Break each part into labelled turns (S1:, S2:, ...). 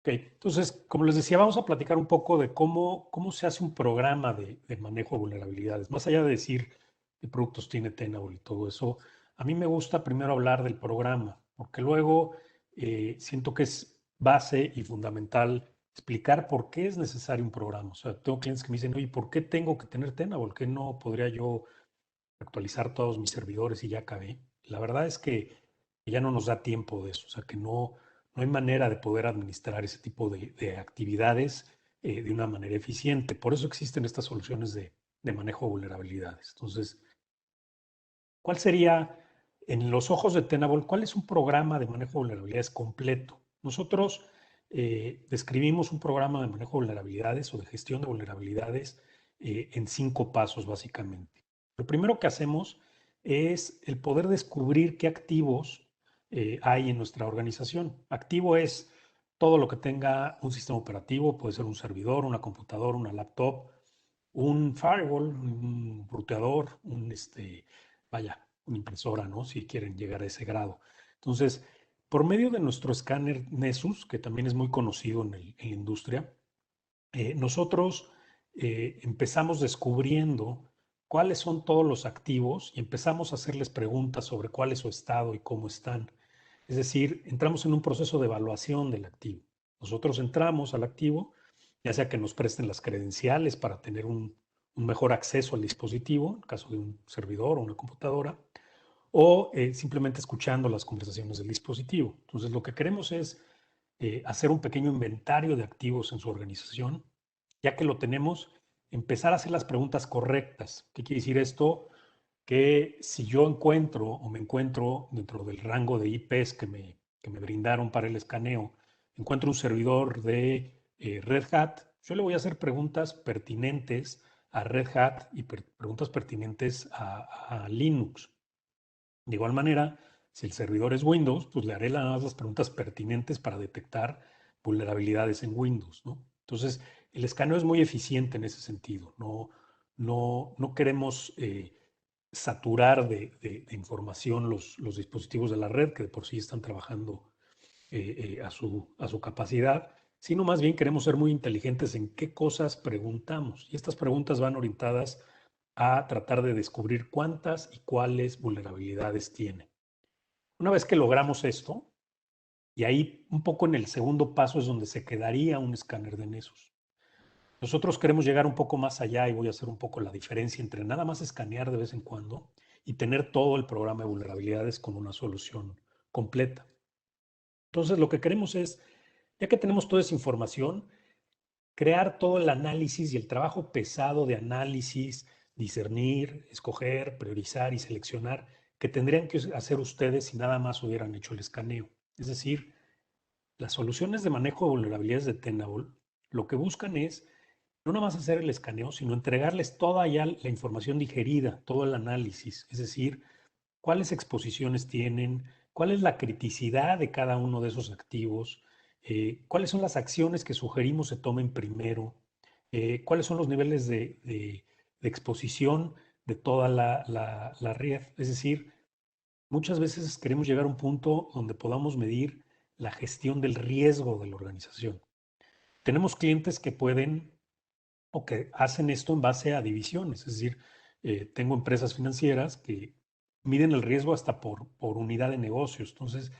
S1: Ok, entonces, como les decía, vamos a platicar un poco de cómo se hace un programa de manejo de vulnerabilidades. Más allá de decir qué productos tiene Tenable y todo eso, a mí me gusta primero hablar del programa, porque luego siento que es base y fundamental explicar por qué es necesario un programa. O sea, tengo clientes que me dicen, oye, ¿por qué tengo que tener Tenable? ¿Por qué no podría yo actualizar todos mis servidores y ya acabé? La verdad es que ya no nos da tiempo de eso, o sea que no hay manera de poder administrar ese tipo de actividades de una manera eficiente. Por eso existen estas soluciones de manejo de vulnerabilidades. Entonces, ¿cuál sería, en los ojos de Tenable, cuál es un programa de manejo de vulnerabilidades completo? Nosotros describimos un programa de manejo de vulnerabilidades o de gestión de vulnerabilidades en 5 pasos, básicamente. Lo primero que hacemos es el poder descubrir qué activos hay en nuestra organización. Activo es todo lo que tenga un sistema operativo, puede ser un servidor, una computadora, una laptop, un firewall, un ruteador, vaya, una impresora, ¿no? Si quieren llegar a ese grado. Entonces, por medio de nuestro escáner Nessus, que también es muy conocido en la industria, nosotros empezamos descubriendo cuáles son todos los activos y empezamos a hacerles preguntas sobre cuál es su estado y cómo están. Es decir, entramos en un proceso de evaluación del activo. Nosotros entramos al activo, ya sea que nos presten las credenciales para tener un mejor acceso al dispositivo, en caso de un servidor o una computadora, o simplemente escuchando las conversaciones del dispositivo. Entonces, lo que queremos es hacer un pequeño inventario de activos en su organización. Ya que lo tenemos, empezar a hacer las preguntas correctas. ¿Qué quiere decir esto? Que si yo encuentro o me encuentro dentro del rango de IPs que me brindaron para el escaneo, encuentro un servidor de Red Hat, yo le voy a hacer preguntas pertinentes a Red Hat y preguntas pertinentes a Linux. De igual manera, si el servidor es Windows, pues le haré las preguntas pertinentes para detectar vulnerabilidades en Windows, ¿no? Entonces, el escaneo es muy eficiente en ese sentido. No queremos saturar de información los dispositivos de la red, que de por sí están trabajando a su capacidad, sino más bien queremos ser muy inteligentes en qué cosas preguntamos. Y estas preguntas van orientadas a tratar de descubrir cuántas y cuáles vulnerabilidades tiene. Una vez que logramos esto, y ahí un poco en el segundo paso es donde se quedaría un escáner de Nessus. Nosotros queremos llegar un poco más allá y voy a hacer un poco la diferencia entre nada más escanear de vez en cuando y tener todo el programa de vulnerabilidades con una solución completa. Entonces, lo que queremos es, ya que tenemos toda esa información, crear todo el análisis y el trabajo pesado de análisis, discernir, escoger, priorizar y seleccionar que tendrían que hacer ustedes si nada más hubieran hecho el escaneo. Es decir, las soluciones de manejo de vulnerabilidades de Tenable lo que buscan es no nada más hacer el escaneo, sino entregarles toda ya la información digerida, todo el análisis, es decir, cuáles exposiciones tienen, cuál es la criticidad de cada uno de esos activos, cuáles son las acciones que sugerimos se tomen primero, cuáles son los niveles de exposición de toda la red. Es decir, muchas veces queremos llegar a un punto donde podamos medir la gestión del riesgo de la organización. Tenemos clientes que pueden o que hacen esto en base a divisiones, es decir, tengo empresas financieras que miden el riesgo hasta por unidad de negocios. Entonces,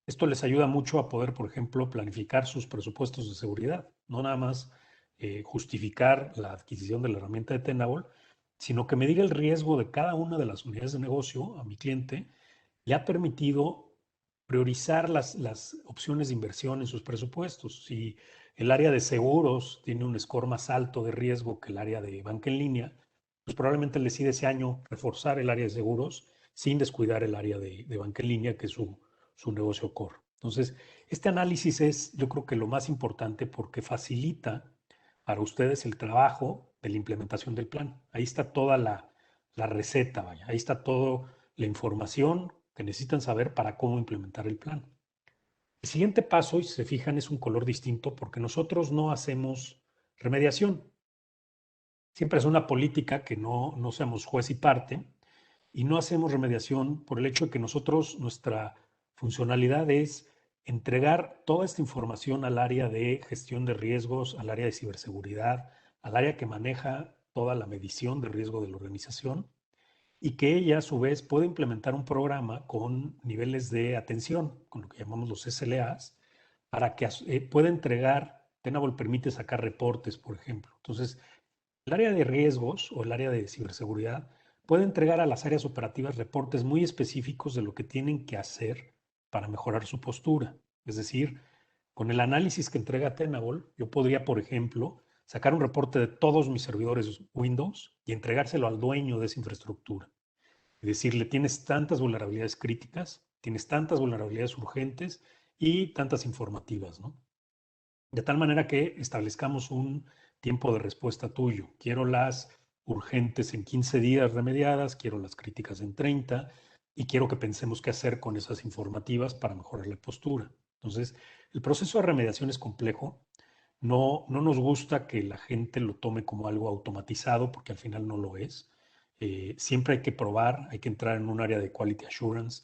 S1: esto les ayuda mucho a poder, por ejemplo, planificar sus presupuestos de seguridad, no nada más justificar la adquisición de la herramienta de Tenable, sino que medir el riesgo de cada una de las unidades de negocio a mi cliente le ha permitido priorizar las opciones de inversión en sus presupuestos. Si el área de seguros tiene un score más alto de riesgo que el área de banca en línea, pues probablemente decide ese año reforzar el área de seguros sin descuidar el área de banca en línea, que es su negocio core. Entonces, este análisis es, yo creo que lo más importante porque facilita para ustedes el trabajo de la implementación del plan. Ahí está toda la receta, vaya. Ahí está toda la información que necesitan saber para cómo implementar el plan. El siguiente paso, y si se fijan, es un color distinto porque nosotros no hacemos remediación. Siempre es una política que no seamos juez y parte y no hacemos remediación por el hecho de que nosotros, nuestra funcionalidad es entregar toda esta información al área de gestión de riesgos, al área de ciberseguridad, al área que maneja toda la medición de riesgo de la organización y que ella a su vez puede implementar un programa con niveles de atención, con lo que llamamos los SLAs, para que pueda entregar. Tenable permite sacar reportes, por ejemplo. Entonces, el área de riesgos o el área de ciberseguridad puede entregar a las áreas operativas reportes muy específicos de lo que tienen que hacer para mejorar su postura. Es decir, con el análisis que entrega Tenable, yo podría, por ejemplo, sacar un reporte de todos mis servidores Windows y entregárselo al dueño de esa infraestructura. Y decirle, tienes tantas vulnerabilidades críticas, tienes tantas vulnerabilidades urgentes y tantas informativas, ¿no? De tal manera que establezcamos un tiempo de respuesta tuyo. Quiero las urgentes en 15 días remediadas, quiero las críticas en 30 y quiero que pensemos qué hacer con esas informativas para mejorar la postura. Entonces, el proceso de remediación es complejo. No nos gusta que la gente lo tome como algo automatizado porque al final no lo es. Siempre hay que probar, hay que entrar en un área de quality assurance.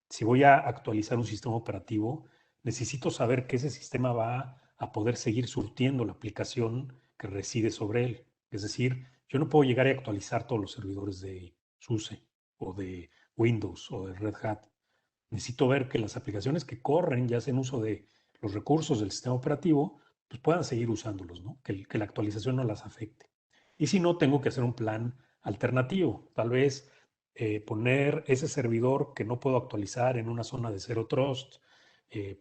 S1: Si voy a actualizar un sistema operativo, necesito saber que ese sistema va a poder seguir surtiendo la aplicación que reside sobre él. Es decir, yo no puedo llegar a actualizar todos los servidores de SUSE o de Windows o de Red Hat. Necesito ver que las aplicaciones que corren ya hacen uso de los recursos del sistema operativo, pues puedan seguir usándolos, ¿no? Que la actualización no las afecte. Y si no, tengo que hacer un plan alternativo. Tal vez poner ese servidor que no puedo actualizar en una zona de Zero Trust,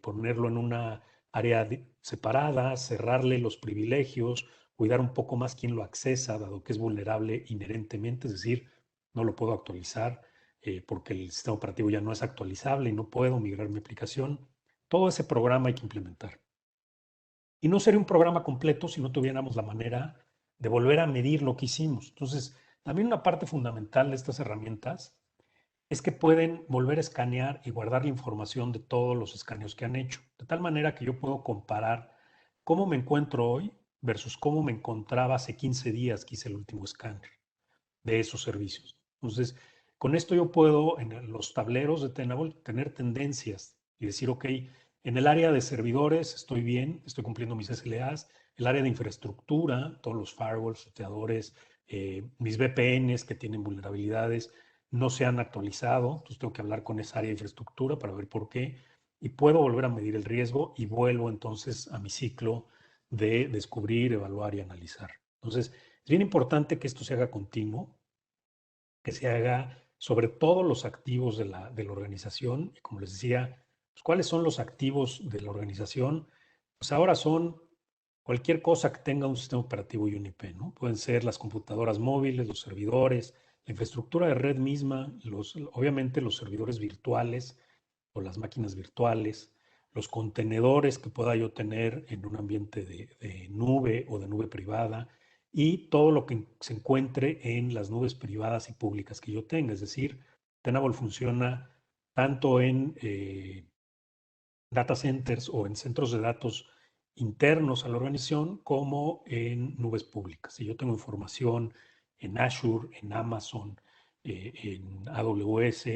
S1: ponerlo en una área separada, cerrarle los privilegios, cuidar un poco más quién lo accesa, dado que es vulnerable inherentemente, es decir, no lo puedo actualizar porque el sistema operativo ya no es actualizable y no puedo migrar mi aplicación. Todo ese programa hay que implementar. Y no sería un programa completo si no tuviéramos la manera de volver a medir lo que hicimos. Entonces, también una parte fundamental de estas herramientas es que pueden volver a escanear y guardar la información de todos los escaneos que han hecho, de tal manera que yo puedo comparar cómo me encuentro hoy versus cómo me encontraba hace 15 días que hice el último escáner de esos servicios. Entonces, con esto yo puedo en los tableros de Tenable tener tendencias y decir, ok, en el área de servidores estoy bien, estoy cumpliendo mis SLAs, el área de infraestructura, todos los firewalls, roteadores, mis VPNs que tienen vulnerabilidades no se han actualizado, entonces tengo que hablar con esa área de infraestructura para ver por qué y puedo volver a medir el riesgo y vuelvo entonces a mi ciclo de descubrir, evaluar y analizar. Entonces, es bien importante que esto se haga continuo, que se haga sobre todos los activos de la organización. Y como les decía, pues, ¿cuáles son los activos de la organización? Pues ahora son cualquier cosa que tenga un sistema operativo y un IP, ¿no? Pueden ser las computadoras móviles, los servidores, la infraestructura de red misma, obviamente los servidores virtuales o las máquinas virtuales, los contenedores que pueda yo tener en un ambiente de nube o de nube privada y todo lo que se encuentre en las nubes privadas y públicas que yo tenga. Es decir, Tenable funciona tanto en data centers o en centros de datos internos a la organización como en nubes públicas. Si yo tengo información en Azure, en Amazon, en AWS,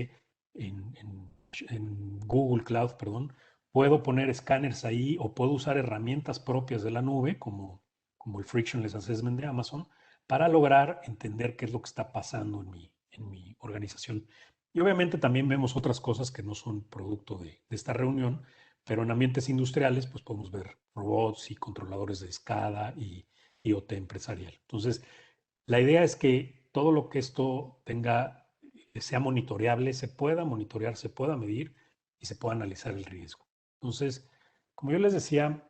S1: en Google Cloud, perdón, puedo poner escáneres ahí o puedo usar herramientas propias de la nube como el Frictionless Assessment de Amazon para lograr entender qué es lo que está pasando en mi organización. Y obviamente también vemos otras cosas que no son producto de esta reunión, pero en ambientes industriales, pues podemos ver robots y controladores de escala y IoT empresarial. Entonces, la idea es que todo lo que esto tenga, sea monitoreable, se pueda monitorear, se pueda medir y se pueda analizar el riesgo. Entonces, como yo les decía,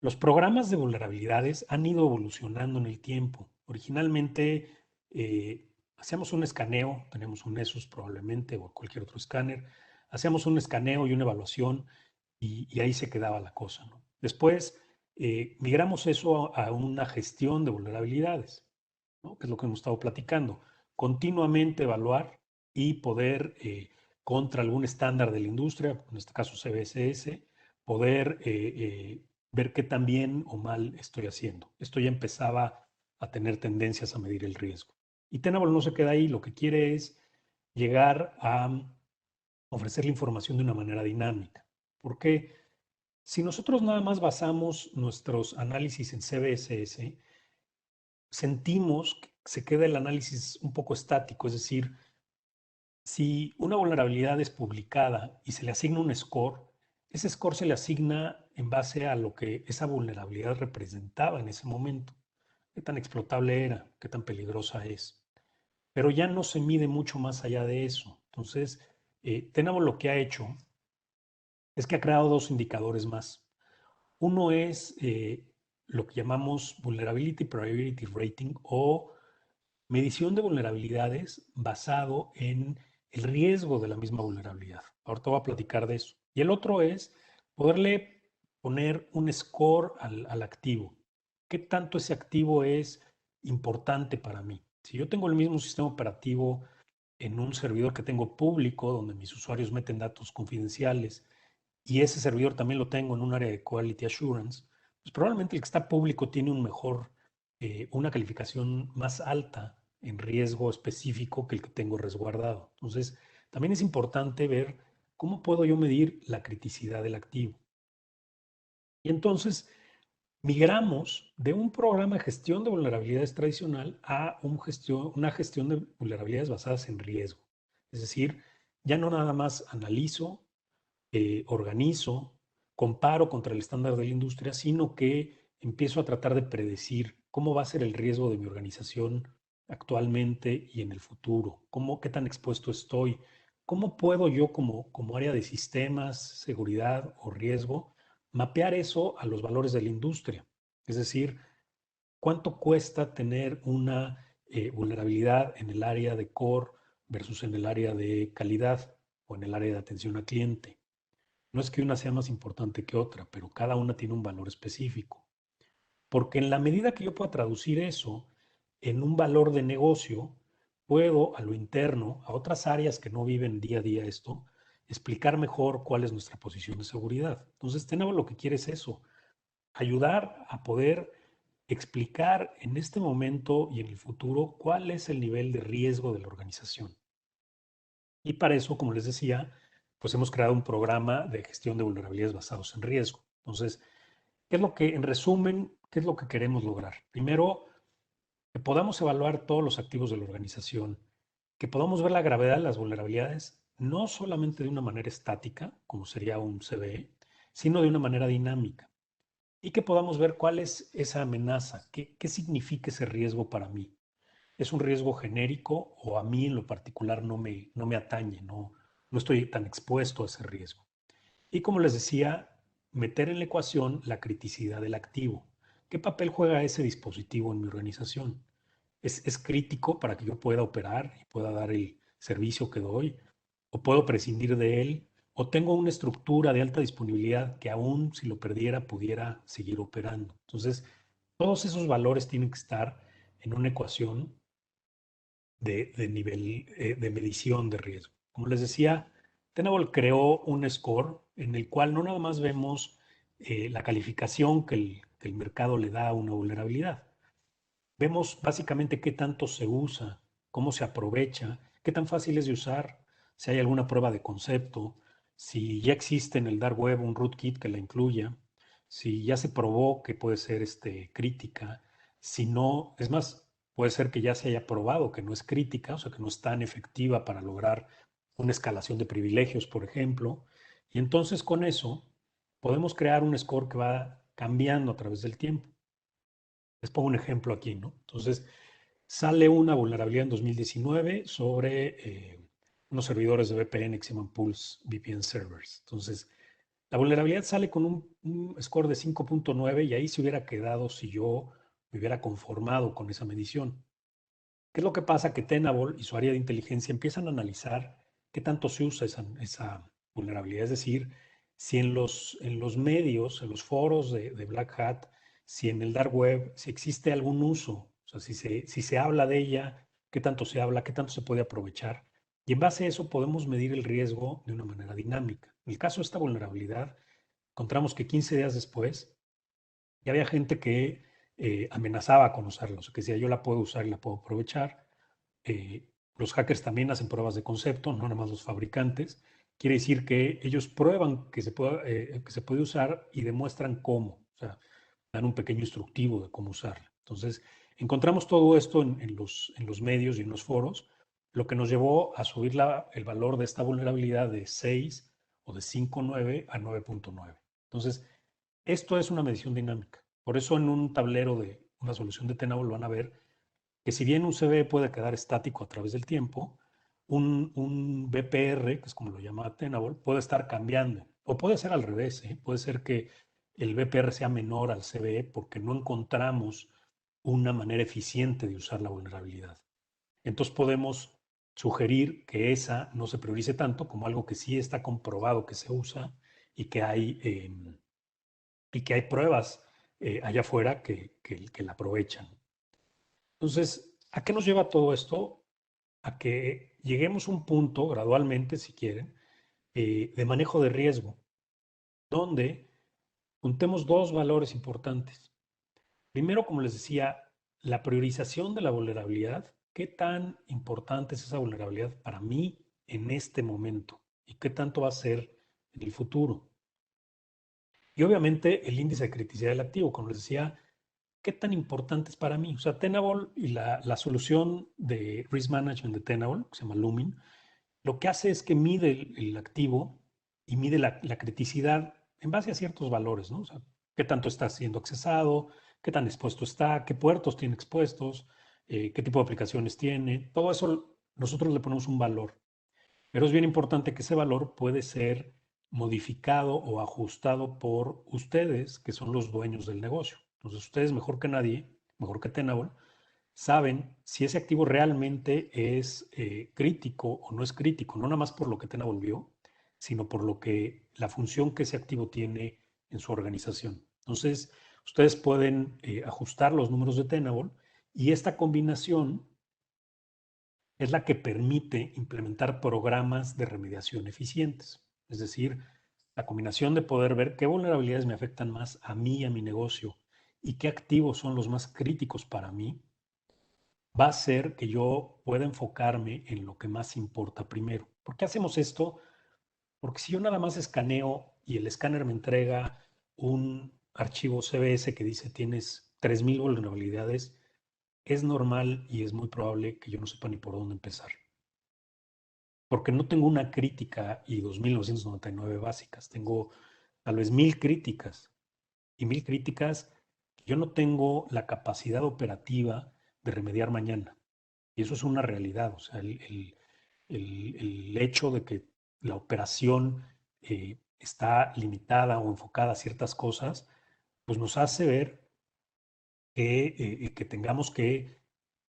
S1: los programas de vulnerabilidades han ido evolucionando en el tiempo. Originalmente hacíamos un escaneo, tenemos un Nessus probablemente o cualquier otro escáner, hacíamos un escaneo y una evaluación y ahí se quedaba la cosa, ¿no? Después migramos eso a una gestión de vulnerabilidades, ¿no? Que es lo que hemos estado platicando. Continuamente evaluar y poder, contra algún estándar de la industria, en este caso CBSS, poder ver qué tan bien o mal estoy haciendo. Esto ya empezaba a tener tendencias a medir el riesgo. Y Tenable no se queda ahí, lo que quiere es llegar a ofrecer la información de una manera dinámica. Porque si nosotros nada más basamos nuestros análisis en CBSS, sentimos que se queda el análisis un poco estático, es decir, si una vulnerabilidad es publicada y se le asigna un score, ese score se le asigna en base a lo que esa vulnerabilidad representaba en ese momento, qué tan explotable era, qué tan peligrosa es. Pero ya no se mide mucho más allá de eso. Entonces, Tenable lo que ha hecho es que ha creado dos indicadores más. Uno es lo que llamamos Vulnerability Priority Rating o medición de vulnerabilidades basado en el riesgo de la misma vulnerabilidad. Ahorita voy a platicar de eso. Y el otro es poderle poner un score al activo. ¿Qué tanto ese activo es importante para mí? Si yo tengo el mismo sistema operativo en un servidor que tengo público, donde mis usuarios meten datos confidenciales, y ese servidor también lo tengo en un área de Quality Assurance, pues probablemente el que está público tiene una calificación más alta en riesgo específico que el que tengo resguardado. Entonces, también es importante ver cómo puedo yo medir la criticidad del activo. Y entonces, migramos de un programa de gestión de vulnerabilidades tradicional a una gestión de vulnerabilidades basadas en riesgo. Es decir, ya no nada más analizo, organizo, comparo contra el estándar de la industria, sino que empiezo a tratar de predecir cómo va a ser el riesgo de mi organización actualmente y en el futuro, qué tan expuesto estoy, cómo puedo yo como área de sistemas, seguridad o riesgo, mapear eso a los valores de la industria. Es decir, cuánto cuesta tener una vulnerabilidad en el área de core versus en el área de calidad o en el área de atención al cliente. No es que una sea más importante que otra, pero cada una tiene un valor específico. Porque en la medida que yo pueda traducir eso en un valor de negocio, puedo a lo interno, a otras áreas que no viven día a día esto, explicar mejor cuál es nuestra posición de seguridad. Entonces, Tenable lo que quiere es eso, ayudar a poder explicar en este momento y en el futuro cuál es el nivel de riesgo de la organización. Y para eso, como les decía, pues hemos creado un programa de gestión de vulnerabilidades basados en riesgo. Entonces, en resumen, qué es lo que queremos lograr? Primero, que podamos evaluar todos los activos de la organización, que podamos ver la gravedad de las vulnerabilidades, no solamente de una manera estática, como sería un CVE, sino de una manera dinámica. Y que podamos ver cuál es esa amenaza, qué significa ese riesgo para mí. ¿Es un riesgo genérico o a mí en lo particular no me atañe, no estoy tan expuesto a ese riesgo? Y como les decía, meter en la ecuación la criticidad del activo. ¿Qué papel juega ese dispositivo en mi organización? ¿Es crítico para que yo pueda operar y pueda dar el servicio que doy? ¿O puedo prescindir de él? ¿O tengo una estructura de alta disponibilidad que aún si lo perdiera pudiera seguir operando? Entonces, todos esos valores tienen que estar en una ecuación de nivel de medición de riesgo. Como les decía, Tenable creó un score en el cual no nada más vemos la calificación que el mercado le da a una vulnerabilidad. Vemos básicamente qué tanto se usa, cómo se aprovecha, qué tan fácil es de usar, si hay alguna prueba de concepto, si ya existe en el dark web un rootkit que la incluya, si ya se probó que puede ser crítica, si no, es más, puede ser que ya se haya probado que no es crítica, o sea, que no es tan efectiva para lograr una escalación de privilegios, por ejemplo. Y entonces con eso podemos crear un score que va cambiando a través del tiempo. Les pongo un ejemplo aquí, ¿no? Entonces, sale una vulnerabilidad en 2019 sobre unos servidores de VPN que se llaman Pulse VPN Servers. Entonces, la vulnerabilidad sale con un score de 5.9 y ahí se hubiera quedado si yo me hubiera conformado con esa medición. ¿Qué es lo que pasa? Que Tenable y su área de inteligencia empiezan a analizar qué tanto se usa esa vulnerabilidad. Es decir, si en los medios, en los foros de Black Hat, si en el dark web, si existe algún uso, o sea, si se habla de ella, qué tanto se habla, qué tanto se puede aprovechar. Y en base a eso podemos medir el riesgo de una manera dinámica. En el caso de esta vulnerabilidad, encontramos que 15 días después y había gente que amenazaba con usarlos, que decía yo la puedo usar y la puedo aprovechar. Los hackers también hacen pruebas de concepto, no nada más los fabricantes, quiere decir que ellos prueban que se puede usar y demuestran cómo. O sea, dan un pequeño instructivo de cómo usarla. Entonces, encontramos todo esto en los medios y en los foros, lo que nos llevó a subir el valor de esta vulnerabilidad de 6 o de 5.9 a 9.9. Entonces, esto es una medición dinámica. Por eso en un tablero de una solución de Tenable van a ver que si bien un CVE puede quedar estático a través del tiempo, un BPR, que es como lo llama Tenable, puede estar cambiando. O puede ser al revés, ¿eh? Puede ser que el BPR sea menor al CVE porque no encontramos una manera eficiente de usar la vulnerabilidad. Entonces podemos sugerir que esa no se priorice tanto como algo que sí está comprobado que se usa y que hay pruebas allá afuera que la aprovechan. Entonces, ¿a qué nos lleva todo esto? A que lleguemos a un punto, gradualmente, si quieren, de manejo de riesgo, donde juntemos dos valores importantes. Primero, como les decía, la priorización de la vulnerabilidad. ¿Qué tan importante es esa vulnerabilidad para mí en este momento? ¿Y qué tanto va a ser en el futuro? Y obviamente el índice de criticidad del activo, como les decía, ¿qué tan importante es para mí? O sea, Tenable y la solución de risk management de Tenable, que se llama Lumin, lo que hace es que mide el activo y mide la criticidad en base a ciertos valores, ¿no? O sea, qué tanto está siendo accesado, qué tan expuesto está, qué puertos tiene expuestos, qué tipo de aplicaciones tiene. Todo eso nosotros le ponemos un valor. Pero es bien importante que ese valor puede ser modificado o ajustado por ustedes, que son los dueños del negocio. Entonces, ustedes mejor que nadie, mejor que Tenable, saben si ese activo realmente es crítico o no es crítico, no nada más por lo que Tenable vio, sino por lo que la función que ese activo tiene en su organización. Entonces, ustedes pueden ajustar los números de Tenable y esta combinación es la que permite implementar programas de remediación eficientes. Es decir, la combinación de poder ver qué vulnerabilidades me afectan más a mí y a mi negocio y qué activos son los más críticos para mí, va a hacer que yo pueda enfocarme en lo que más importa primero. ¿Por qué hacemos esto? Porque si yo nada más escaneo y el escáner me entrega un archivo CVS que dice tienes 3.000 vulnerabilidades, es normal y es muy probable que yo no sepa ni por dónde empezar. Porque no tengo una crítica y 2.999 básicas, tengo tal vez 1.000 críticas y 1.000 críticas que yo no tengo la capacidad operativa de remediar mañana. Y eso es una realidad, o sea, el hecho de que la operación está limitada o enfocada a ciertas cosas, pues nos hace ver que tengamos que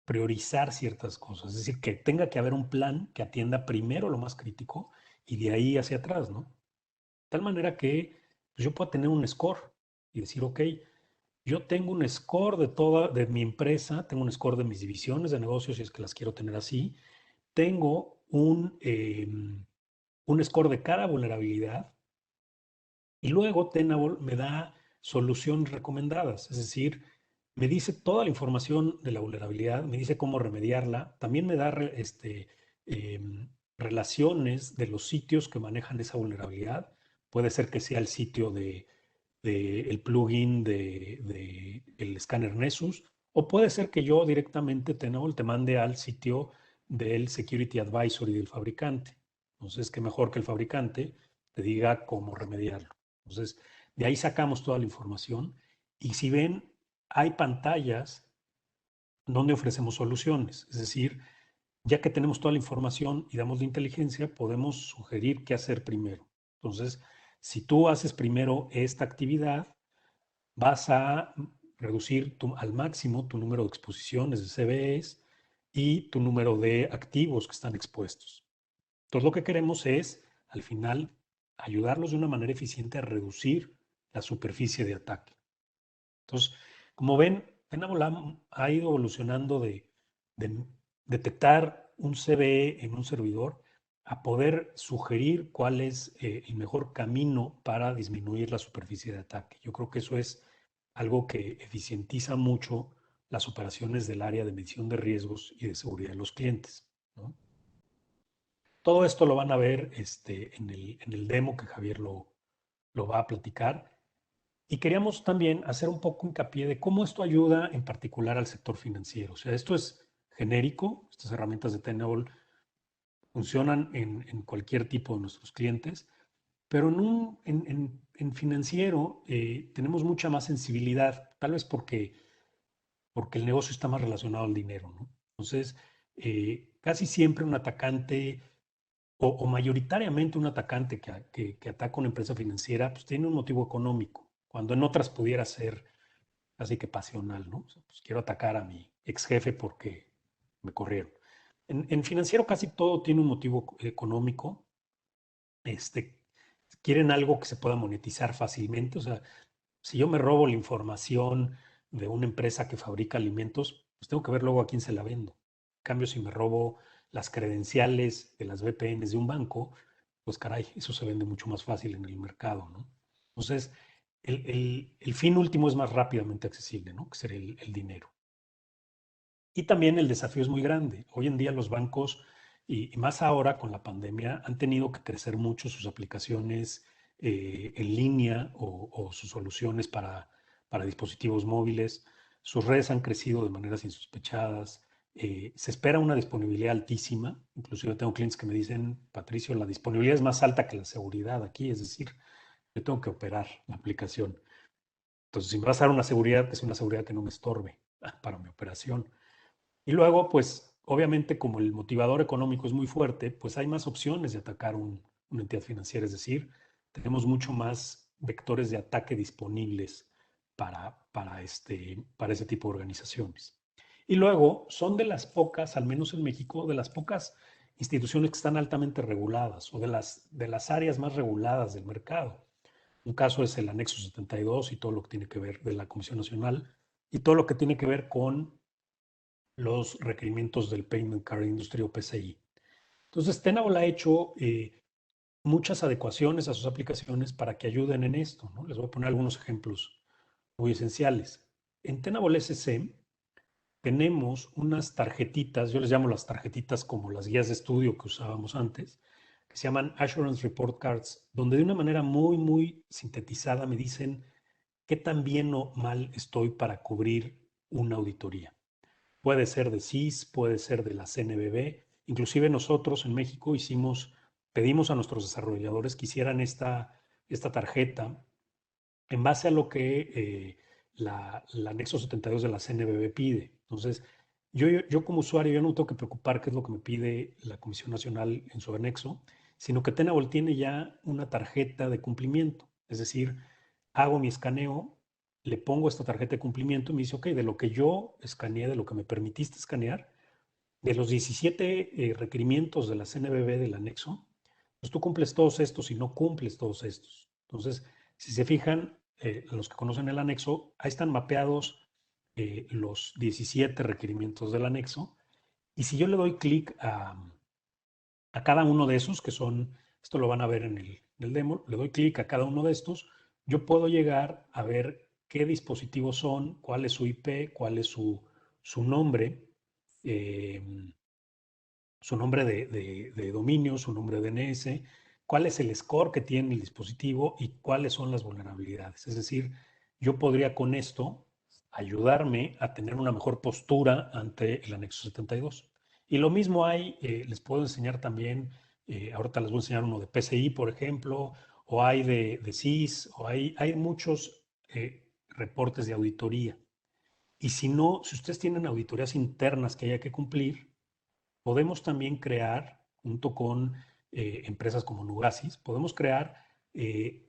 S1: priorizar ciertas cosas, es decir, que tenga que haber un plan que atienda primero lo más crítico y de ahí hacia atrás, ¿no? De tal manera que pues, yo pueda tener un score y decir, ok, yo tengo un score de mi empresa, tengo un score de mis divisiones de negocios, si es que las quiero tener así, tengo un score de cada vulnerabilidad y luego Tenable me da soluciones recomendadas, es decir, me dice toda la información de la vulnerabilidad, me dice cómo remediarla, también me da relaciones de los sitios que manejan esa vulnerabilidad. Puede ser que sea el sitio de el plugin de el escáner Nessus, o puede ser que yo directamente Tenable te mande al sitio del Security Advisory del fabricante. Entonces, qué mejor que el fabricante te diga cómo remediarlo. Entonces, de ahí sacamos toda la información y si ven, hay pantallas donde ofrecemos soluciones. Es decir, ya que tenemos toda la información y damos la inteligencia, podemos sugerir qué hacer primero. Entonces, si tú haces primero esta actividad, vas a reducir al máximo tu número de exposiciones de CVEs y tu número de activos que están expuestos. Entonces, lo que queremos es, al final, ayudarlos de una manera eficiente a reducir la superficie de ataque. Entonces, como ven, Tenable ha ido evolucionando de detectar un CVE en un servidor a poder sugerir cuál es el mejor camino para disminuir la superficie de ataque. Yo creo que eso es algo que eficientiza mucho las operaciones del área de medición de riesgos y de seguridad de los clientes, ¿no? Todo esto lo van a ver en el demo que Javier lo va a platicar. Y queríamos también hacer un poco hincapié de cómo esto ayuda en particular al sector financiero. O sea, esto es genérico, estas herramientas de Tenable funcionan en cualquier tipo de nuestros clientes, pero en financiero tenemos mucha más sensibilidad, tal vez porque el negocio está más relacionado al dinero, ¿no? Entonces, casi siempre un atacante o mayoritariamente un atacante que ataca una empresa financiera, pues tiene un motivo económico, cuando en otras pudiera ser así que pasional, ¿no? O sea, pues quiero atacar a mi ex jefe porque me corrieron. En financiero casi todo tiene un motivo económico. Este, quieren algo que se pueda monetizar fácilmente. O sea, si yo me robo la información de una empresa que fabrica alimentos, pues tengo que ver luego a quién se la vendo. En cambio, si me robo las credenciales de las VPNs de un banco, pues caray, eso se vende mucho más fácil en el mercado, ¿no? Entonces, el fin último es más rápidamente accesible, ¿no? Que sería el dinero. Y también el desafío es muy grande. Hoy en día los bancos, y más ahora con la pandemia, han tenido que crecer mucho sus aplicaciones en línea o sus soluciones para dispositivos móviles. Sus redes han crecido de maneras insospechadas. Se espera una disponibilidad altísima. Inclusive tengo clientes que me dicen, Patricio, la disponibilidad es más alta que la seguridad aquí. Es decir, yo tengo que operar la aplicación. Entonces, si me vas a dar una seguridad, es una seguridad que no me estorbe para mi operación. Y luego, pues, obviamente, como el motivador económico es muy fuerte, pues hay más opciones de atacar una entidad financiera. Es decir, tenemos mucho más vectores de ataque disponibles para ese tipo de organizaciones. Y luego, son de las pocas, al menos en México, de las pocas instituciones que están altamente reguladas o de las áreas más reguladas del mercado. Un caso es el anexo 72 y todo lo que tiene que ver de la Comisión Nacional y todo lo que tiene que ver con los requerimientos del Payment Card Industry o PCI. Entonces, Tenable ha hecho muchas adecuaciones a sus aplicaciones para que ayuden en esto, ¿no? Les voy a poner algunos ejemplos muy esenciales. En Tenable SC tenemos unas tarjetitas, yo les llamo las tarjetitas como las guías de estudio que usábamos antes, que se llaman Assurance Report Cards, donde de una manera muy, muy sintetizada me dicen qué tan bien o mal estoy para cubrir una auditoría. Puede ser de CIS, puede ser de la CNBB. Inclusive nosotros en México pedimos a nuestros desarrolladores que hicieran esta tarjeta en base a lo que la anexo 72 de la CNBB pide. Entonces, yo como usuario, yo no tengo que preocupar qué es lo que me pide la Comisión Nacional en su anexo, sino que Tenable tiene ya una tarjeta de cumplimiento. Es decir, hago mi escaneo, le pongo esta tarjeta de cumplimiento y me dice, ok, de lo que yo escaneé, de lo que me permitiste escanear, de los 17 requerimientos de la CNBB del anexo, pues tú cumples todos estos y no cumples todos estos. Entonces, si se fijan, los que conocen el anexo, ahí están mapeados los 17 requerimientos del anexo. Y si yo le doy clic a cada uno de esos, que son, esto lo van a ver en el demo, le doy clic a cada uno de estos, yo puedo llegar a ver qué dispositivos son, cuál es su IP, cuál es su nombre, eh, su nombre de dominio, su nombre de DNS, cuál es el score que tiene el dispositivo y cuáles son las vulnerabilidades. Es decir, yo podría con esto ayudarme a tener una mejor postura ante el anexo 72. Y lo mismo hay, les puedo enseñar también, ahorita les voy a enseñar uno de PCI, por ejemplo, o hay de CIS, o hay muchos reportes de auditoría. Y si no, si ustedes tienen auditorías internas que haya que cumplir, podemos también crear, junto con empresas como Nugasis, podemos crear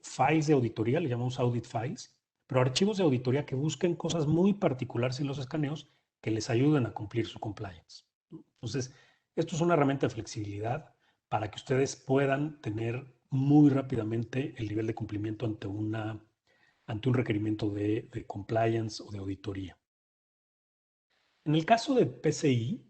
S1: files de auditoría, le llamamos audit files, pero archivos de auditoría que busquen cosas muy particulares en los escaneos que les ayuden a cumplir su compliance. Entonces, esto es una herramienta de flexibilidad para que ustedes puedan tener muy rápidamente el nivel de cumplimiento ante un requerimiento de compliance o de auditoría. En el caso de PCI,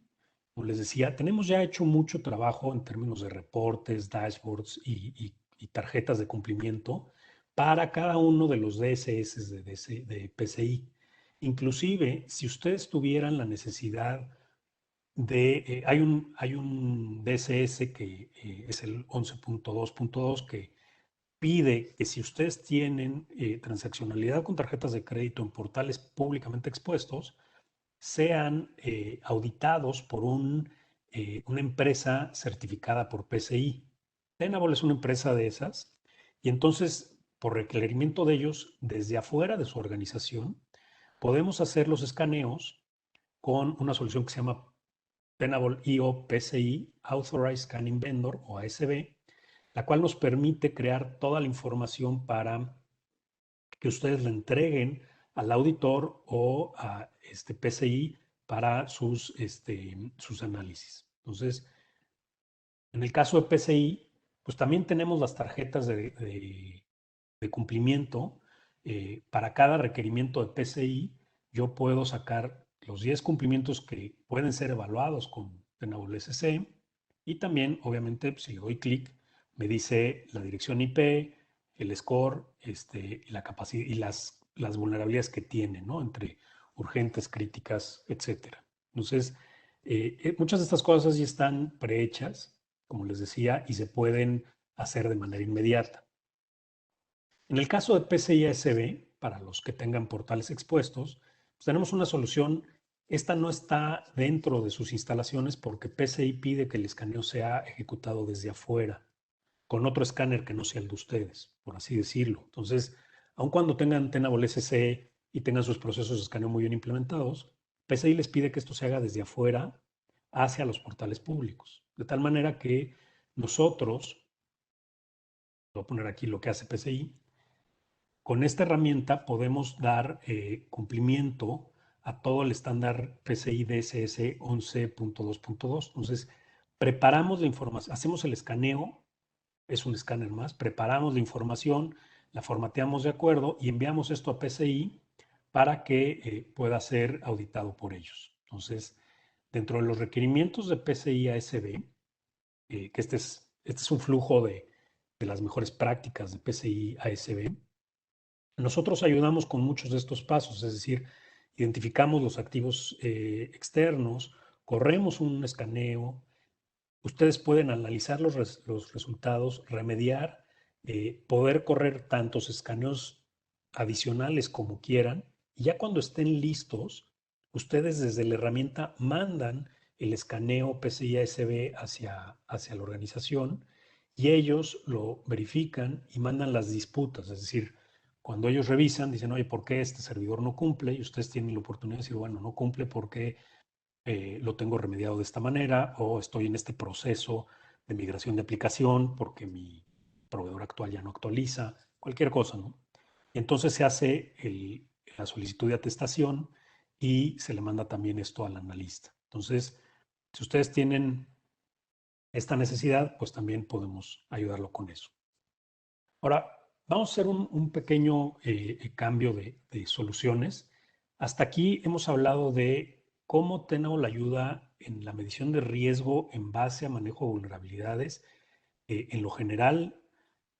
S1: como les decía, tenemos ya hecho mucho trabajo en términos de reportes, dashboards y tarjetas de cumplimiento para cada uno de los DSS de PCI. Inclusive, si ustedes tuvieran la necesidad hay un DSS que es el 11.2.2 que pide que si ustedes tienen transaccionalidad con tarjetas de crédito en portales públicamente expuestos, sean auditados por una empresa certificada por PCI. Tenable es una empresa de esas y entonces, por requerimiento de ellos, desde afuera de su organización, podemos hacer los escaneos con una solución que se llama Tenable IO PCI, Authorized Scanning Vendor o ASV, la cual nos permite crear toda la información para que ustedes le entreguen al auditor o a este PCI para sus análisis. Entonces, en el caso de PCI, pues también tenemos las tarjetas de cumplimiento. Para cada requerimiento de PCI, yo puedo sacar los 10 cumplimientos que pueden ser evaluados con Tenable SC y también, obviamente, si le doy clic, me dice la dirección IP, el score, la capacidad y las vulnerabilidades que tiene, ¿no? Entre urgentes, críticas, etcétera. Entonces, muchas de estas cosas ya están prehechas, como les decía, y se pueden hacer de manera inmediata. En el caso de PCI ASB, para los que tengan portales expuestos, pues tenemos una solución. Esta no está dentro de sus instalaciones porque PCI pide que el escaneo sea ejecutado desde afuera, con otro escáner que no sea el de ustedes, por así decirlo. Entonces, aun cuando tengan Tenable SC y tengan sus procesos de escaneo muy bien implementados, PCI les pide que esto se haga desde afuera hacia los portales públicos. De tal manera que nosotros, voy a poner aquí lo que hace PCI, con esta herramienta podemos dar cumplimiento a todo el estándar PCI DSS 11.2.2. Entonces, preparamos la información, hacemos el escaneo, es un escáner más, preparamos la información, la formateamos de acuerdo y enviamos esto a PCI para que pueda ser auditado por ellos. Entonces, dentro de los requerimientos de PCI ASB, que este es un flujo de las mejores prácticas de PCI ASB, nosotros ayudamos con muchos de estos pasos, es decir, identificamos los activos externos, corremos un escaneo, ustedes pueden analizar los resultados, remediar, poder correr tantos escaneos adicionales como quieran, y ya cuando estén listos, ustedes desde la herramienta mandan el escaneo PCI-ASB hacia la organización y ellos lo verifican y mandan las disputas, es decir, cuando ellos revisan, dicen, oye, ¿por qué este servidor no cumple? Y ustedes tienen la oportunidad de decir, bueno, no cumple porque lo tengo remediado de esta manera o estoy en este proceso de migración de aplicación porque mi proveedor actual ya no actualiza, cualquier cosa, ¿no? Y entonces se hace la solicitud de atestación y se le manda también esto al analista. Entonces, si ustedes tienen esta necesidad, pues también podemos ayudarlo con eso. Ahora, vamos a hacer un pequeño cambio de soluciones. Hasta aquí hemos hablado de cómo Tenable ayuda en la medición de riesgo en base a manejo de vulnerabilidades en lo general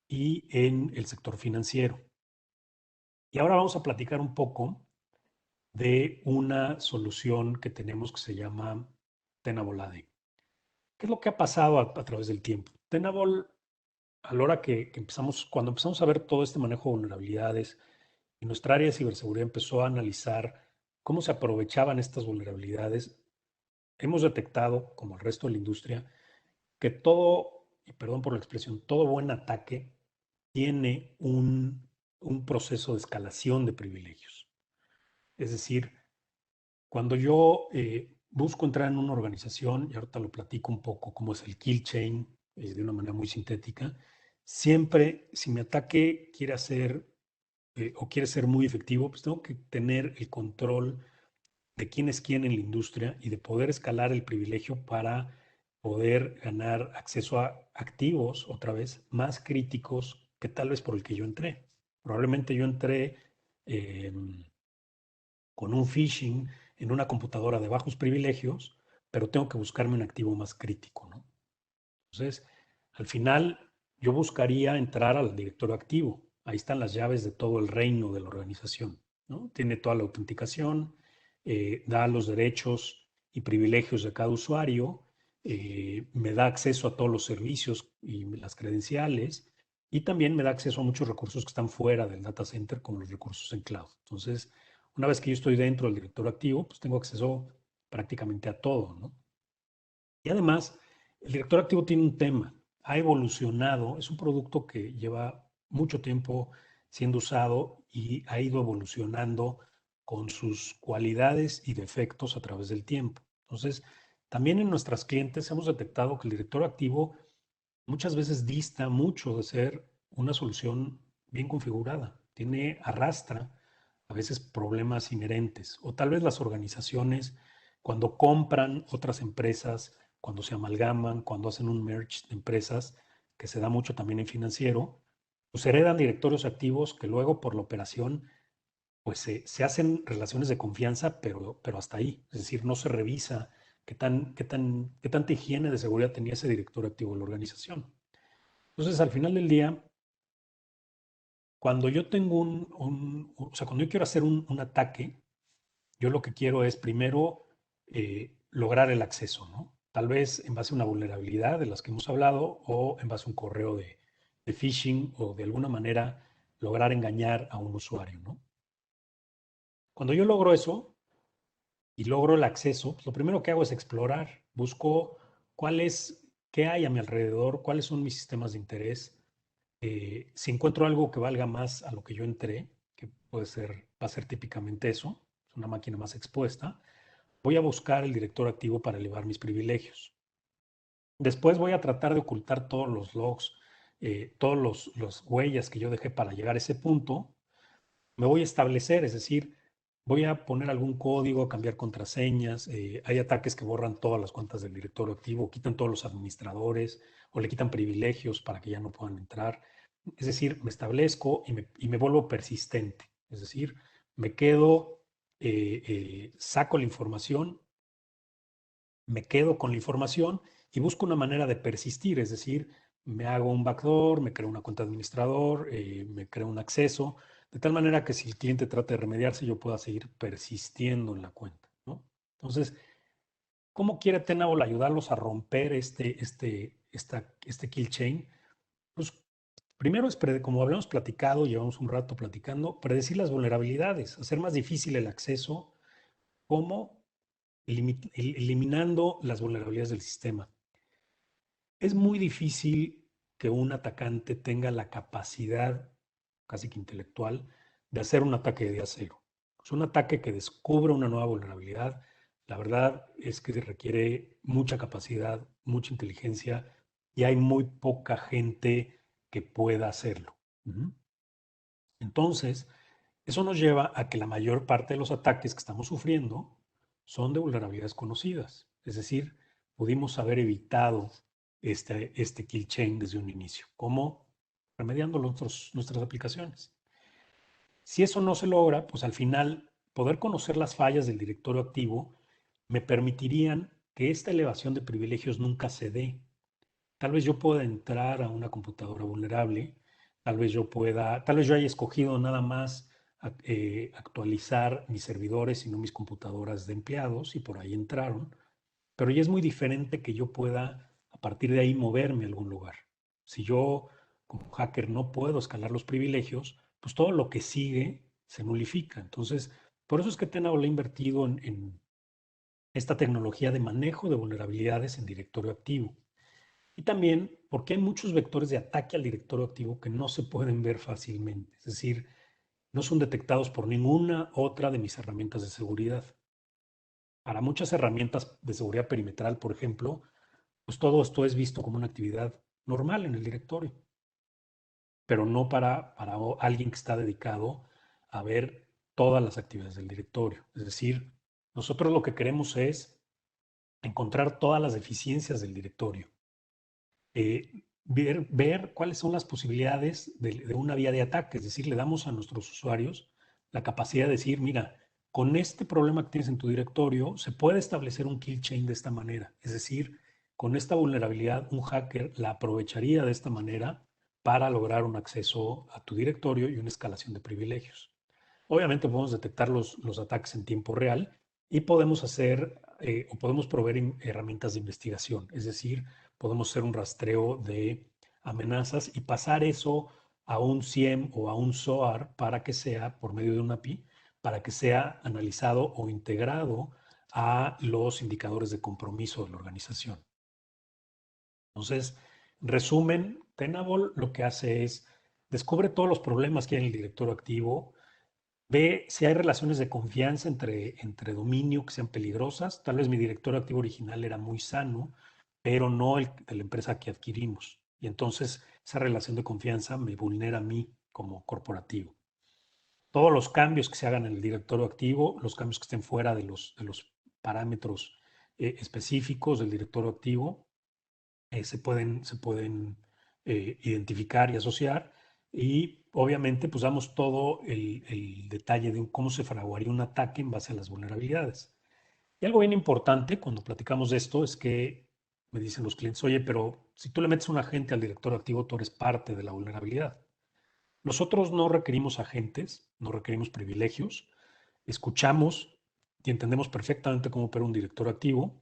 S1: y en el sector financiero. Y ahora vamos a platicar un poco de una solución que tenemos que se llama Tenable AD. ¿Qué es lo que ha pasado a través del tiempo? Tenable, a la hora cuando empezamos a ver todo este manejo de vulnerabilidades, y nuestra área de ciberseguridad empezó a analizar cómo se aprovechaban estas vulnerabilidades, hemos detectado, como el resto de la industria, que todo, y perdón por la expresión, todo buen ataque tiene un proceso de escalación de privilegios. Es decir, cuando yo busco entrar en una organización, y ahorita lo platico un poco, cómo es el kill chain, de una manera muy sintética, siempre, si mi ataque quiere hacer o quiere ser muy efectivo, pues tengo que tener el control de quién es quién en la industria y de poder escalar el privilegio para poder ganar acceso a activos, otra vez, más críticos que tal vez por el que yo entré. Probablemente yo entré eh, con un phishing en una computadora de bajos privilegios, pero tengo que buscarme un activo más crítico, ¿no? Entonces, al final, yo buscaría entrar al directorio activo. Ahí están las llaves de todo el reino de la organización, ¿no? Tiene toda la autenticación, da los derechos y privilegios de cada usuario, me da acceso a todos los servicios y las credenciales, y también me da acceso a muchos recursos que están fuera del data center, como los recursos en cloud. Entonces, una vez que yo estoy dentro del directorio activo, pues tengo acceso prácticamente a todo, ¿no? Y además, el director activo tiene un tema, ha evolucionado, es un producto que lleva mucho tiempo siendo usado y ha ido evolucionando con sus cualidades y defectos a través del tiempo. Entonces, también en nuestras clientes hemos detectado que el director activo muchas veces dista mucho de ser una solución bien configurada. Arrastra a veces problemas inherentes, o tal vez las organizaciones cuando compran otras empresas, cuando se amalgaman, cuando hacen un merge de empresas, que se da mucho también en financiero, pues heredan directorios activos que luego por la operación pues se hacen relaciones de confianza, pero hasta ahí. Es decir, no se revisa qué tanta higiene de seguridad tenía ese director activo de la organización. Entonces, al final del día, cuando yo tengo o sea, cuando yo quiero hacer un ataque, yo lo que quiero es primero lograr el acceso, ¿no? Tal vez en base a una vulnerabilidad de las que hemos hablado o en base a un correo de phishing o de alguna manera lograr engañar a un usuario, ¿no? Cuando yo logro eso y logro el acceso, pues lo primero que hago es explorar, busco qué hay a mi alrededor, cuáles son mis sistemas de interés. Si encuentro algo que valga más a lo que yo entré, que va a ser típicamente eso, es una máquina más expuesta, voy a buscar el director activo para elevar mis privilegios. Después voy a tratar de ocultar todos los logs, todos los huellas que yo dejé para llegar a ese punto. Me voy a establecer, es decir, voy a poner algún código, cambiar contraseñas. Hay ataques que borran todas las cuentas del directorio activo, quitan todos los administradores o le quitan privilegios para que ya no puedan entrar. Es decir, me establezco y me vuelvo persistente. Es decir, me quedo, saco la información, me quedo con la información y busco una manera de persistir, es decir, me hago un backdoor, me creo una cuenta de administrador, me creo un acceso, de tal manera que si el cliente trata de remediarse, yo pueda seguir persistiendo en la cuenta, ¿no? Entonces, ¿cómo quiere Tenable ayudarlos a romper este kill chain? Pues primero es, como habíamos platicado, llevamos un rato platicando, predecir las vulnerabilidades, hacer más difícil el acceso, como eliminando las vulnerabilidades del sistema. Es muy difícil que un atacante tenga la capacidad, casi que intelectual, de hacer un ataque de día cero. Es un ataque que descubre una nueva vulnerabilidad. La verdad es que requiere mucha capacidad, mucha inteligencia y hay muy poca gente que pueda hacerlo. Entonces, eso nos lleva a que la mayor parte de los ataques que estamos sufriendo son de vulnerabilidades conocidas. Es decir, pudimos haber evitado este kill chain desde un inicio, como remediando nuestras aplicaciones. Si eso no se logra, pues al final poder conocer las fallas del directorio activo me permitirían que esta elevación de privilegios nunca se dé. Tal vez yo pueda entrar a una computadora vulnerable, tal vez yo haya escogido nada más actualizar mis servidores y no mis computadoras de empleados y por ahí entraron, pero ya es muy diferente que yo pueda a partir de ahí moverme a algún lugar. Si yo como hacker no puedo escalar los privilegios, pues todo lo que sigue se nulifica. Entonces, por eso es que Tenable ha invertido en esta tecnología de manejo de vulnerabilidades en directorio activo. Y también porque hay muchos vectores de ataque al directorio activo que no se pueden ver fácilmente. Es decir, no son detectados por ninguna otra de mis herramientas de seguridad. Para muchas herramientas de seguridad perimetral, por ejemplo, pues todo esto es visto como una actividad normal en el directorio, pero no para alguien que está dedicado a ver todas las actividades del directorio. Es decir, nosotros lo que queremos es encontrar todas las deficiencias del directorio, ver cuáles son las posibilidades de una vía de ataque. Es decir, le damos a nuestros usuarios la capacidad de decir, mira, con este problema que tienes en tu directorio, se puede establecer un kill chain de esta manera. Es decir, con esta vulnerabilidad, un hacker la aprovecharía de esta manera para lograr un acceso a tu directorio y una escalación de privilegios. Obviamente podemos detectar los ataques en tiempo real y podemos hacer o podemos proveer herramientas de investigación, es decir, podemos hacer un rastreo de amenazas y pasar eso a un CIEM o a un SOAR para que sea, por medio de una API, para que sea analizado o integrado a los indicadores de compromiso de la organización. Entonces, resumen, Tenable lo que hace es descubre todos los problemas que hay en el directorio activo, ve si hay relaciones de confianza entre dominio que sean peligrosas. Tal vez mi directorio activo original era muy sano, pero no el de la empresa que adquirimos. Y entonces esa relación de confianza me vulnera a mí como corporativo. Todos los cambios que se hagan en el directorio activo, los cambios que estén fuera de los parámetros específicos del directorio activo, se pueden identificar y asociar. Y obviamente, pues damos todo el detalle de cómo se fraguaría un ataque en base a las vulnerabilidades. Y algo bien importante cuando platicamos de esto es que me dicen los clientes, oye, pero si tú le metes un agente al director activo, tú eres parte de la vulnerabilidad. Nosotros no requerimos agentes, no requerimos privilegios, escuchamos y entendemos perfectamente cómo opera un director activo,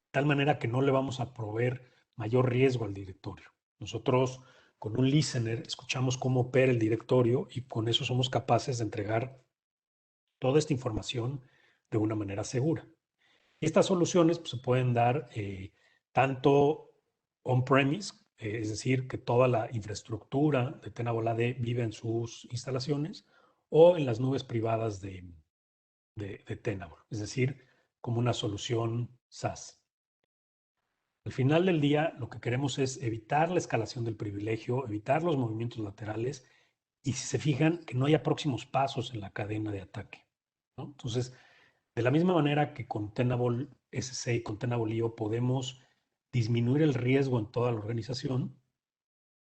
S1: tal manera que no le vamos a proveer mayor riesgo al directorio. Nosotros con un listener escuchamos cómo opera el directorio y con eso somos capaces de entregar toda esta información de una manera segura. Y estas soluciones pues, se pueden dar tanto on-premise, es decir, que toda la infraestructura de Tenable AD vive en sus instalaciones, o en las nubes privadas de Tenable, es decir, como una solución SaaS. Al final del día, lo que queremos es evitar la escalación del privilegio, evitar los movimientos laterales y, si se fijan, que no haya próximos pasos en la cadena de ataque, ¿no? Entonces, de la misma manera que con Tenable SC y con Tenable IO podemos disminuir el riesgo en toda la organización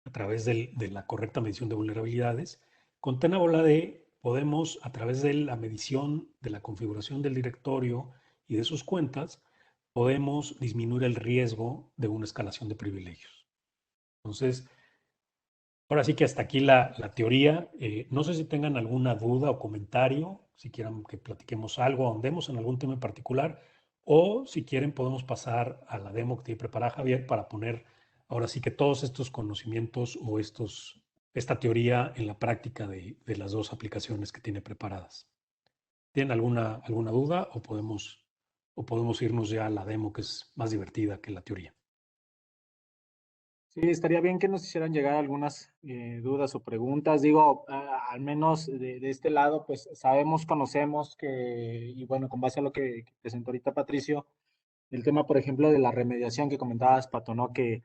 S1: a través de la correcta medición de vulnerabilidades, con Tenable AD podemos, a través de la medición de la configuración del directorio y de sus cuentas, podemos disminuir el riesgo de una escalación de privilegios. Entonces, ahora sí que hasta aquí la teoría. No sé si tengan alguna duda o comentario, si quieran que platiquemos algo, ahondemos en algún tema en particular, o si quieren podemos pasar a la demo que tiene preparada Javier para poner ahora sí que todos estos conocimientos o esta teoría en la práctica de las dos aplicaciones que tiene preparadas. ¿Tienen alguna duda o podemos irnos ya a la demo que es más divertida que la teoría?
S2: Sí, estaría bien que nos hicieran llegar algunas dudas o preguntas. Digo, al menos de este lado, pues sabemos, conocemos que, y bueno, con base a lo que presentó ahorita Patricio, el tema, por ejemplo, de la remediación que comentabas, Pato, ¿no? Que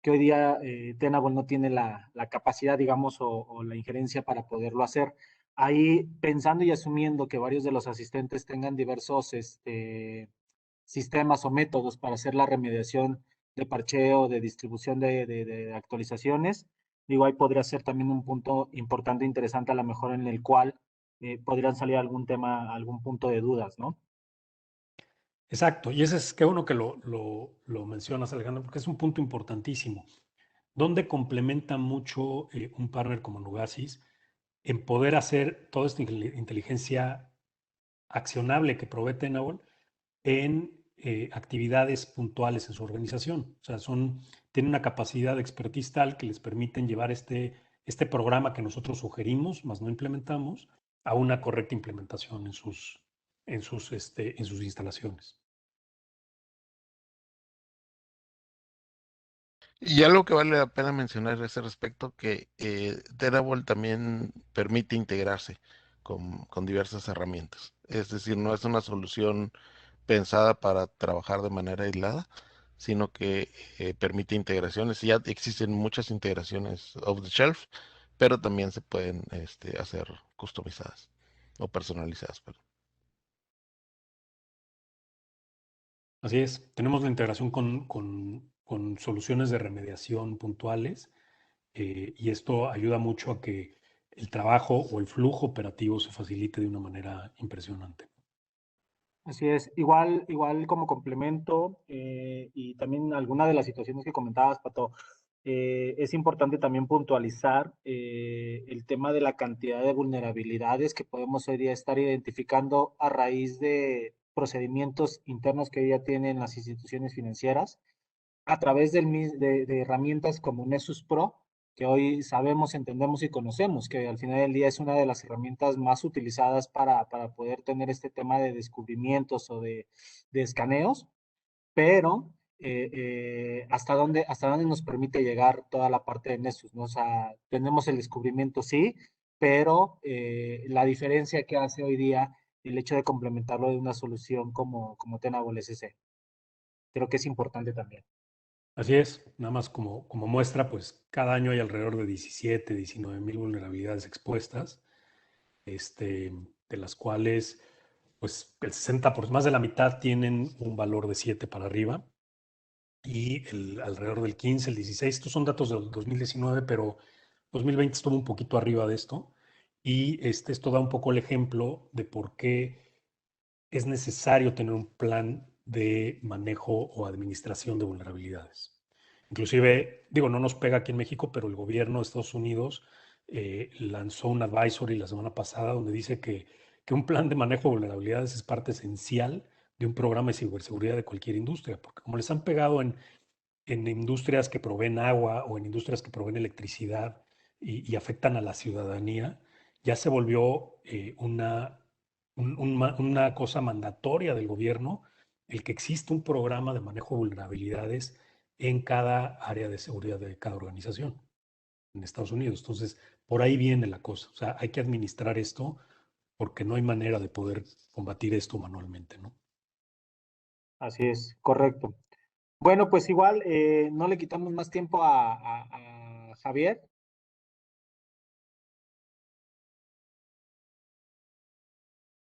S2: hoy día Tenable no tiene la capacidad, digamos, o la injerencia para poderlo hacer. Ahí, pensando y asumiendo que varios de los asistentes tengan diversos sistemas o métodos para hacer la remediación de parcheo, de distribución de actualizaciones, digo, ahí podría ser también un punto importante, interesante, a lo mejor en el cual podrían salir algún tema, algún punto de dudas, ¿no?
S1: Exacto, y ese es qué bueno que lo mencionas, Alejandro, porque es un punto importantísimo, donde complementa mucho un partner como Nugasis en poder hacer toda esta inteligencia accionable que provee Tenable en actividades puntuales en su organización. O sea, tienen una capacidad de expertise tal que les permiten llevar este programa que nosotros sugerimos, más no implementamos, a una correcta implementación en sus instalaciones.
S3: Y algo que vale la pena mencionar a ese respecto, que Tenable también permite integrarse con diversas herramientas. Es decir, no es una solución pensada para trabajar de manera aislada, sino que permite integraciones. Ya existen muchas integraciones off the shelf, pero también se pueden hacer customizadas o personalizadas, perdón.
S1: Así es, tenemos la integración con soluciones de remediación puntuales y esto ayuda mucho a que el trabajo o el flujo operativo se facilite de una manera impresionante.
S2: Así es, igual como complemento y también alguna de las situaciones que comentabas, Pato, es importante también puntualizar el tema de la cantidad de vulnerabilidades que podemos hoy día estar identificando a raíz de procedimientos internos que ya tienen las instituciones financieras a través de herramientas como Nessus Pro, que hoy sabemos, entendemos y conocemos, que al final del día es una de las herramientas más utilizadas para poder tener este tema de descubrimientos o de escaneos, pero hasta dónde nos permite llegar toda la parte de Nessus, ¿no? O sea, tenemos el descubrimiento, sí, pero la diferencia que hace hoy día el hecho de complementarlo de una solución como Tenable SC. Creo que es importante también.
S1: Así es, nada más como muestra, pues cada año hay alrededor de 17, 19 mil vulnerabilidades expuestas, de las cuales pues el 60%, más de la mitad tienen un valor de 7 para arriba y alrededor del 15, el 16, estos son datos del 2019, pero 2020 estuvo un poquito arriba de esto y esto da un poco el ejemplo de por qué es necesario tener un plan de manejo o administración de vulnerabilidades. Inclusive, digo, no nos pega aquí en México, pero el gobierno de Estados Unidos lanzó un advisory la semana pasada donde dice que un plan de manejo de vulnerabilidades es parte esencial de un programa de ciberseguridad de cualquier industria, porque como les han pegado en industrias que proveen agua o en industrias que proveen electricidad y afectan a la ciudadanía, ya se volvió una cosa mandatoria del gobierno el que existe un programa de manejo de vulnerabilidades en cada área de seguridad de cada organización en Estados Unidos. Entonces, por ahí viene la cosa. O sea, hay que administrar esto porque no hay manera de poder combatir esto manualmente, ¿no?
S2: Así es, correcto. Bueno, pues igual no le quitamos más tiempo a Javier.